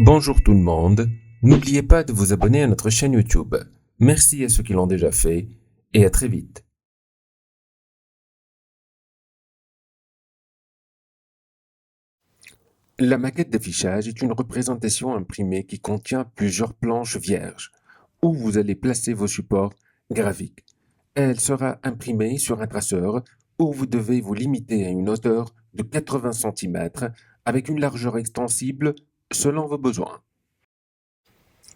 Bonjour tout le monde, n'oubliez pas de vous abonner à notre chaîne YouTube. Merci à ceux qui l'ont déjà fait et à très vite. La maquette d'affichage est une représentation imprimée qui contient plusieurs planches vierges où vous allez placer vos supports graphiques. Elle sera imprimée sur un traceur où vous devez vous limiter à une hauteur de 80 cm avec une largeur extensible selon vos besoins.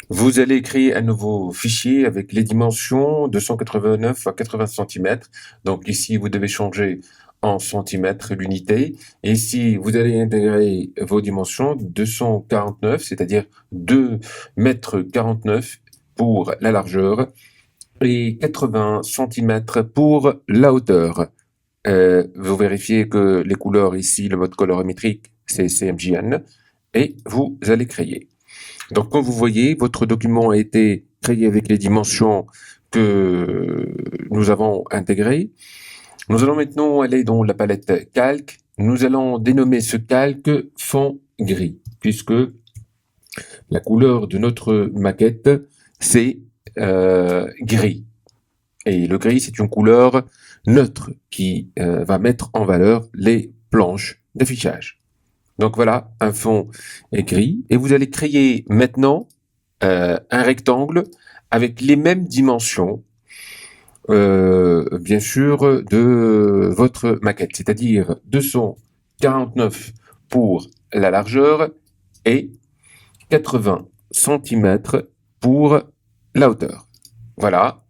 Vous allez créer un nouveau fichier avec les dimensions de 189 à 80 cm. Donc ici, vous devez changer en centimètres l'unité. Et ici, vous allez intégrer vos dimensions 249, c'est-à-dire 2 mètres 49 pour la largeur et 80 cm pour la hauteur. Vous vérifiez que les couleurs ici, le mode colorimétrique, c'est CMJN et vous allez créer. Donc, comme vous voyez, votre document a été créé avec les dimensions que nous avons intégrées. Nous allons maintenant aller dans la palette calque. Nous allons dénommer ce calque fond gris, puisque la couleur de notre maquette, c'est gris. Et le gris, c'est une couleur neutre qui va mettre en valeur les planches d'affichage. Donc voilà, un fond gris. Et vous allez créer maintenant un rectangle avec les mêmes dimensions, bien sûr, de votre maquette, c'est-à-dire 249 pour la largeur et 80 cm pour la hauteur. Voilà.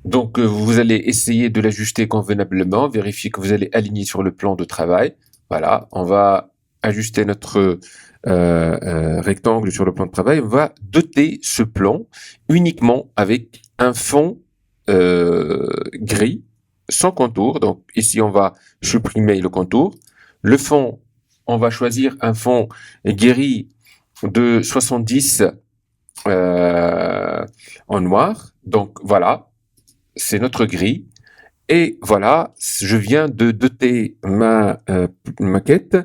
Donc, vous allez essayer de l'ajuster convenablement, vérifier que vous allez aligner sur le plan de travail. Voilà, on va ajuster notre rectangle sur le plan de travail. On va doter ce plan uniquement avec un fond gris, sans contour. Donc, ici, on va supprimer le contour. Le fond, on va choisir un fond gris de 70 en noir. Donc, voilà. C'est notre grille. Et voilà, je viens de doter ma maquette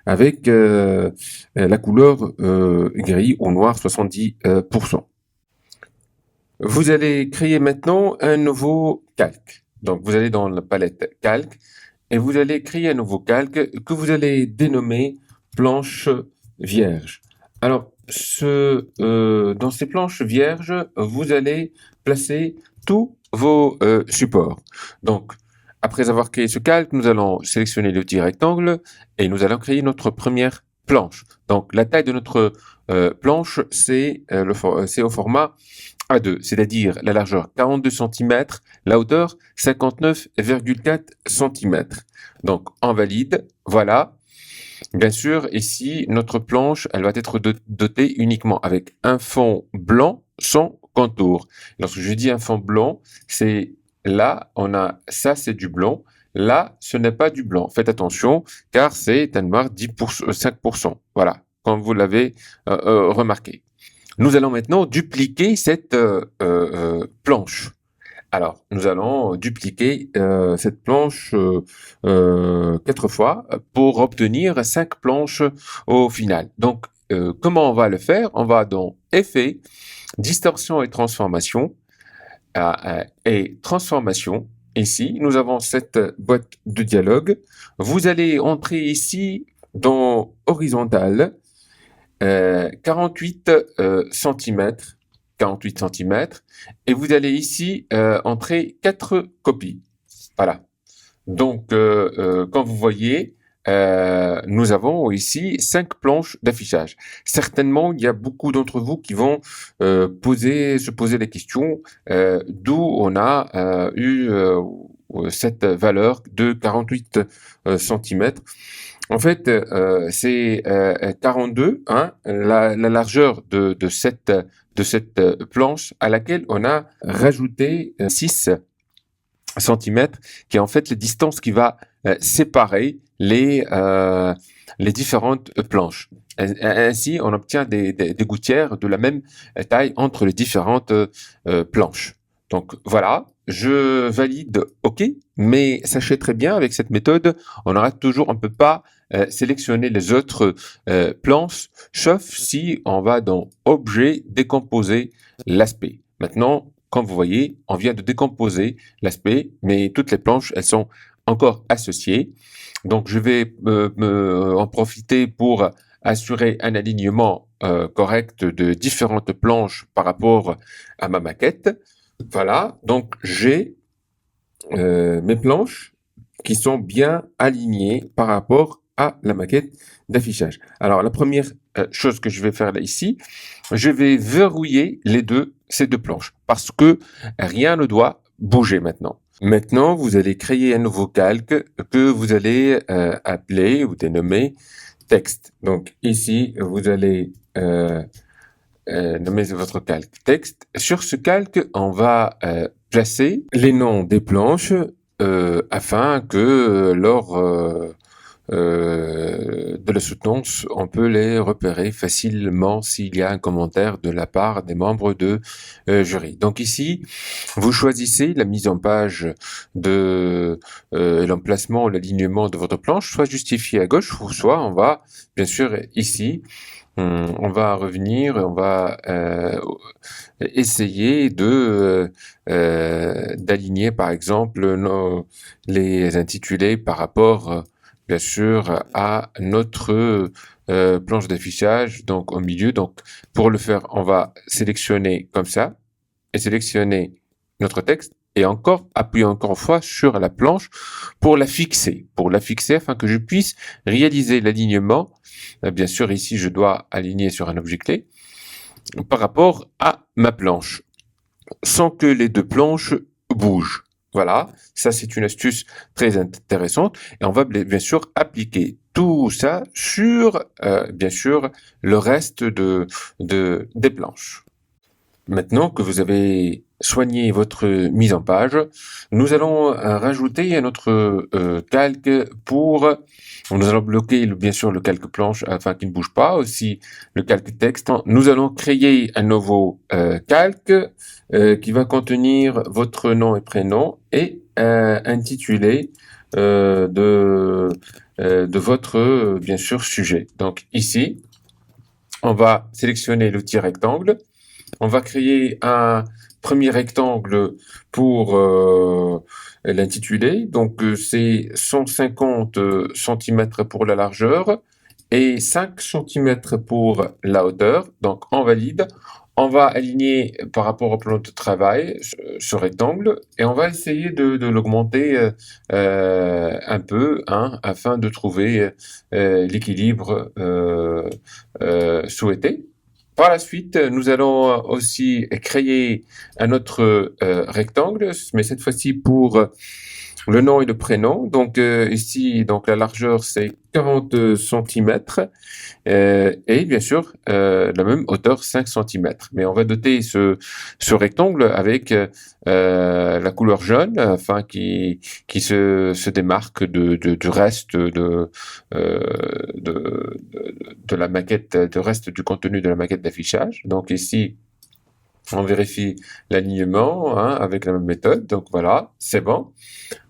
avec la couleur gris ou noir 70%. Vous allez créer maintenant un nouveau calque. Donc, vous allez dans la palette calque et vous allez créer un nouveau calque que vous allez dénommer planche vierge. Alors, dans ces planches vierges, vous allez placer tous vos supports. Donc, après avoir créé ce calque, nous allons sélectionner l'outil rectangle et nous allons créer notre première planche. Donc, la taille de notre planche, c'est au format A2, c'est-à-dire la largeur 42 cm, la hauteur 59,4 cm. Donc, on valide, voilà. Bien sûr, ici, notre planche, elle va être dotée uniquement avec un fond blanc sans contour. Lorsque je dis un fond blanc, c'est là, ça c'est du blanc. Là, ce n'est pas du blanc. Faites attention, car c'est un noir 10%, 5%. Voilà, comme vous l'avez remarqué. Nous allons maintenant dupliquer cette planche. Alors, nous allons dupliquer cette planche 4 fois pour obtenir 5 planches au final. Donc, comment on va le faire? On va dans Effet, Distorsion et Transformation. Et Transformation. Ici, nous avons cette boîte de dialogue. Vous allez entrer ici dans Horizontal, 48 cm. 48 cm, et vous allez ici entrer 4 copies. Voilà. Donc, comme vous voyez, nous avons ici 5 planches d'affichage. Certainement, il y a beaucoup d'entre vous qui vont se poser les questions d'où on a eu cette valeur de 48 cm. En fait, c'est 42, hein, la largeur de cette planche à laquelle on a rajouté 6 cm, qui est en fait la distance qui va séparer les différentes planches. Ainsi, on obtient des gouttières de la même taille entre les différentes planches. Donc voilà, je valide OK, mais sachez très bien avec cette méthode, on peut pas sélectionner les autres planches, sauf si on va dans Objet, décomposer l'aspect. Maintenant, comme vous voyez, on vient de décomposer l'aspect, mais toutes les planches, elles sont encore associées. Donc, je vais en profiter pour assurer un alignement correct de différentes planches par rapport à ma maquette. Voilà, donc j'ai mes planches qui sont bien alignées par rapport à la maquette d'affichage. Alors, la première chose que je vais faire là ici, je vais verrouiller ces deux planches parce que rien ne doit bouger maintenant. Maintenant, vous allez créer un nouveau calque que vous allez appeler ou dénommer texte. Donc ici, vous allez nommer votre calque texte. Sur ce calque, on va placer les noms des planches afin que lors de la soutenance, on peut les repérer facilement s'il y a un commentaire de la part des membres de jury. Donc ici, vous choisissez la mise en page de l'emplacement, l'alignement de votre planche, soit justifié à gauche, ou soit on va, bien sûr, ici, on va revenir, on va essayer d'aligner, par exemple, les intitulés par rapport bien sûr, à notre planche d'affichage, donc au milieu. Donc, pour le faire, on va sélectionner comme ça et sélectionner notre texte et encore appuyer encore une fois sur la planche pour la fixer afin que je puisse réaliser l'alignement. Bien sûr, ici, je dois aligner sur un objet clé par rapport à ma planche sans que les deux planches bougent. Voilà, ça c'est une astuce très intéressante et on va bien sûr appliquer tout ça sur bien sûr le reste des planches. Maintenant que vous avez soigné votre mise en page, nous allons rajouter un autre calque nous allons bloquer bien sûr le calque planche afin qu'il ne bouge pas, aussi le calque texte. Nous allons créer un nouveau calque qui va contenir votre nom et prénom et intitulé de votre bien sûr sujet. Donc ici, on va sélectionner l'outil rectangle. On va créer un premier rectangle pour l'intitulé. Donc, c'est 150 cm pour la largeur et 5 cm pour la hauteur. Donc, on valide. On va aligner par rapport au plan de travail ce rectangle et on va essayer de l'augmenter un peu afin de trouver l'équilibre souhaité. Par la suite, nous allons aussi créer un autre rectangle, mais cette fois-ci pour le nom et le prénom. Donc ici, donc la largeur c'est 40 cm et bien sûr la même hauteur 5 cm. Mais on va doter ce rectangle avec la couleur jaune afin qu'il se démarque du reste de la maquette, du reste du contenu de la maquette d'affichage. Donc ici, on vérifie l'alignement avec la même méthode. Donc voilà, c'est bon.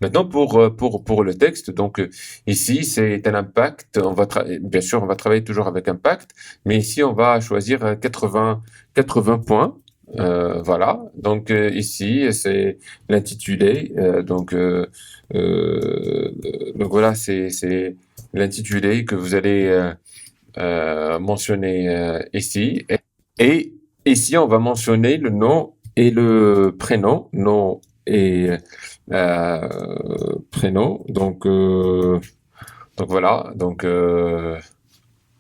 Maintenant pour le texte, donc ici c'est un impact. Bien sûr on va travailler toujours avec impact, mais ici on va choisir 80 points. Voilà. Donc ici c'est l'intitulé. Donc voilà c'est l'intitulé que vous allez mentionner ici. Et ici, on va mentionner le nom et le prénom, nom et prénom. Donc voilà. Donc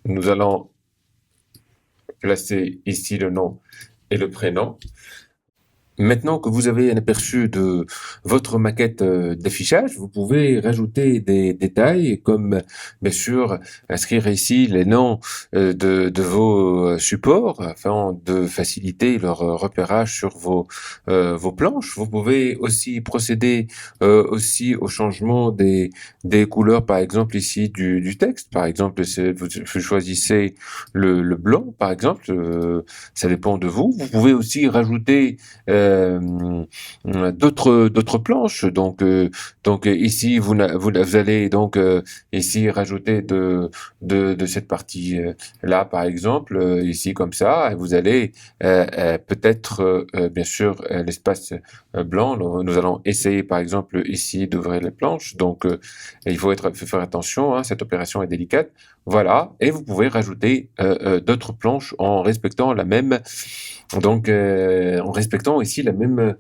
nous allons placer ici le nom et le prénom. Maintenant que vous avez un aperçu de votre maquette d'affichage, vous pouvez rajouter des détails comme, bien sûr, inscrire ici les noms de vos supports afin de faciliter leur repérage sur vos planches. Vous pouvez aussi procéder aussi au changement des couleurs, par exemple ici du texte. Par exemple, si vous choisissez le blanc, par exemple, ça dépend de vous. Vous pouvez aussi rajouter d'autres planches. Donc ici vous allez donc ici rajouter de cette partie là par exemple ici comme ça et vous allez peut-être bien sûr l'espace blanc. Nous allons essayer par exemple ici d'ouvrir les planches. Donc il faut faire attention, hein, cette opération est délicate. Voilà, et vous pouvez rajouter d'autres planches en respectant la même, donc en respectant ici la même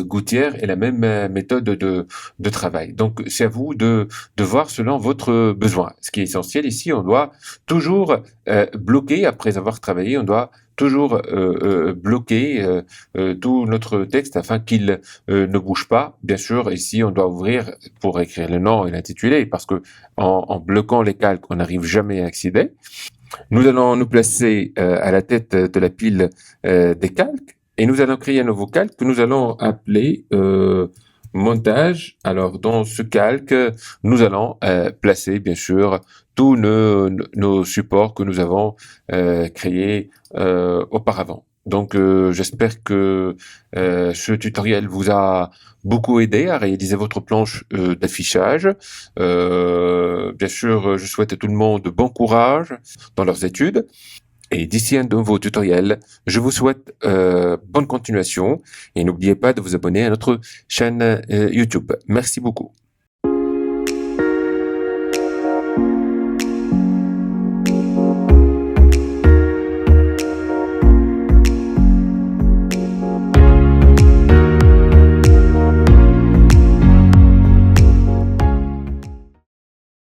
gouttière et la même méthode de travail. Donc c'est à vous de voir selon votre besoin. Ce qui est essentiel ici, on doit toujours bloquer après avoir travaillé, on doit toujours bloquer tout notre texte afin qu'il ne bouge pas. Bien sûr, ici on doit ouvrir pour écrire le nom et l'intitulé parce que en bloquant les calques, on n'arrive jamais à accéder. Nous allons nous placer à la tête de la pile des calques et nous allons créer un nouveau calque que nous allons appeler montage. Alors dans ce calque, nous allons placer bien sûr tous nos supports que nous avons créés auparavant. Donc j'espère que ce tutoriel vous a beaucoup aidé à réaliser votre planche d'affichage. Bien sûr, je souhaite à tout le monde bon courage dans leurs études. Et d'ici un nouveau tutoriel, je vous souhaite bonne continuation et n'oubliez pas de vous abonner à notre chaîne YouTube. Merci beaucoup.